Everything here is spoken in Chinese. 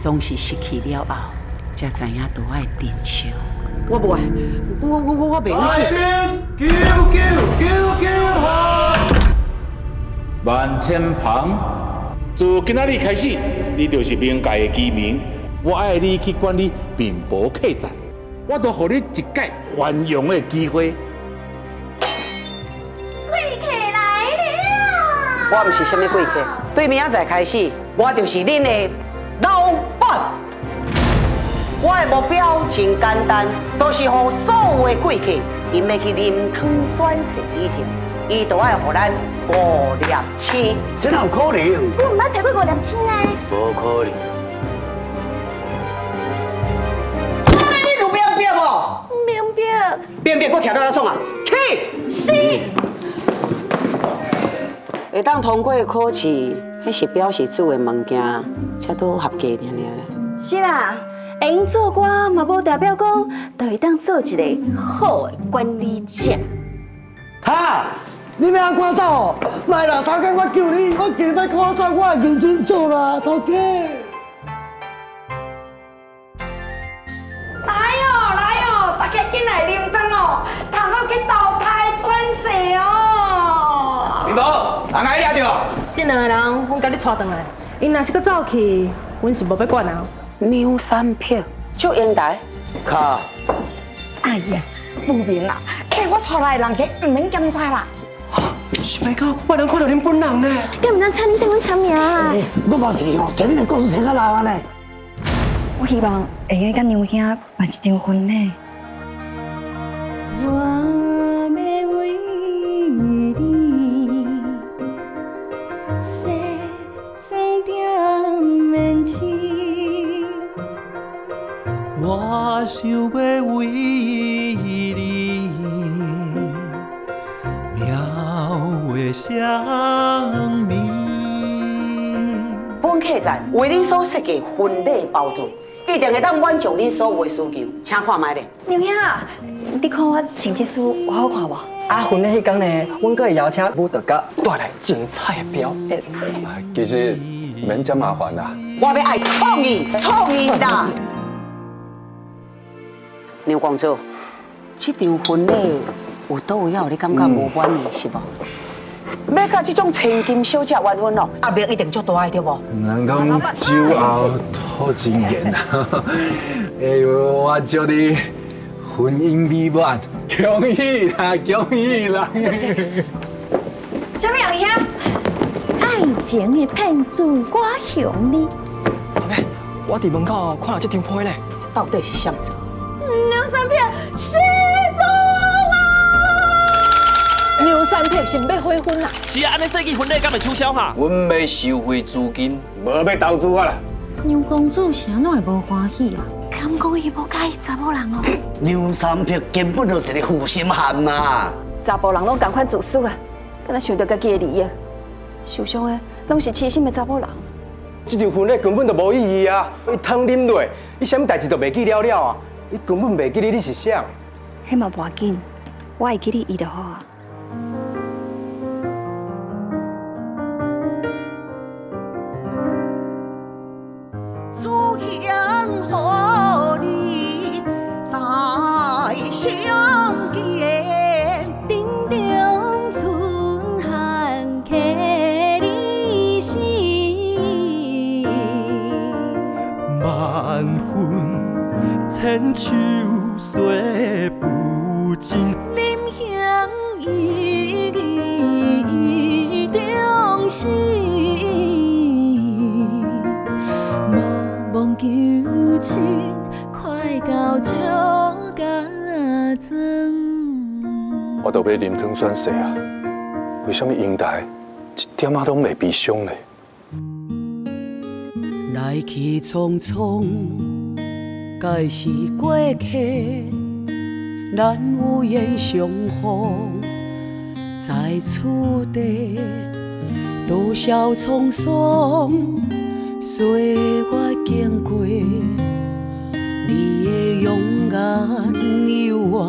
总是失去了后，才知影都爱珍惜。我不爱，我袂相信。万千鹏，自今仔日开始，你就是冥界的居民。我爱你去管理并无客栈，我都给你一届繁荣的机会。贵客来了！我毋是什么贵客，对明仔载开始，我就是恁的老板。我的目标真简单，就是让所有的贵客，因要去啉汤转世以前，伊都爱互咱5粒星。这哪有可能？我唔捌摕过5粒星呢。无可能。你有变变无？明白。变变，我徛到哪创啊？去！是。会当通过考试，迄是表示做的物件才都合格尔尔。是啦。会用做官，嘛无代表讲，就会当做一个好的管理者。哈！你要安赶走哦？来啦，头家，我救你，我叫你别赶走，我会认真做啦，头家。来哦，大家进来啉汤哦，汤要去投胎转世哦。明宝，人爱抓着。这两个人，阮甲你带回来，因若是搁走去，阮是无要管啊。牛三票就应该。卡。哎呀，不明啊，替我带来的人家唔免检查啦。想袂到，我能看到恁本人呢。敢唔通请你跟阮签名啊？我嘛是哦，将恁的故事写较老安尼。我希望会用甲娘兄办一场婚礼。我要为你写装点面纸。我想要为你描绘生命。本客栈为恁所设计婚礼包桌，一定会当满足恁所有的需求，请看卖咧。娘兄，你看我穿这书有好看无？啊，婚礼迄天呢，阮阁会邀请舞蹈家带来精彩的表演。其实免这麻烦啦。我要爱创意啦！牛公主，这场婚礼有倒位啊？你感觉无满意是无？要甲这种千金小姐完婚哦，压力一定足大的对无？人讲酒后吐真言啊！哎呦，我祝你婚姻美满，恭喜啦，恭喜啦！什么样呀？爱情的骗子，我向你。阿妹，我伫门口看到这张批呢，这到底是啥子？牛三片失踪啊！牛三片是要悔婚啦？是啊，安尼设计婚礼敢会取消哈？阮要收回资金，无要投资我啦。牛公主是安怎会无欢喜啊？敢讲伊无介意查某人哦？牛三票根本就是一个负心汉嘛。查甫人拢同款自私啦，敢若想到家己的利益，受伤的拢是痴心的查某人。这场婚礼根本就无意义啊！伊汤啉落，伊啥物代志都袂记了了啊！伊根本袂记你是啥。迄嘛无要紧，我会记你伊就好啊。此香和你再相见，定中春寒客离心。万分千秋说不尽，临香依依中心。望求亲，快到石家庄。我都要啉汤转世啊！为什么英台一点仔都袂悲伤呢？来去匆匆，该是过客。咱有缘相逢在此地，多少沧桑。岁月经过，你的勇敢悠远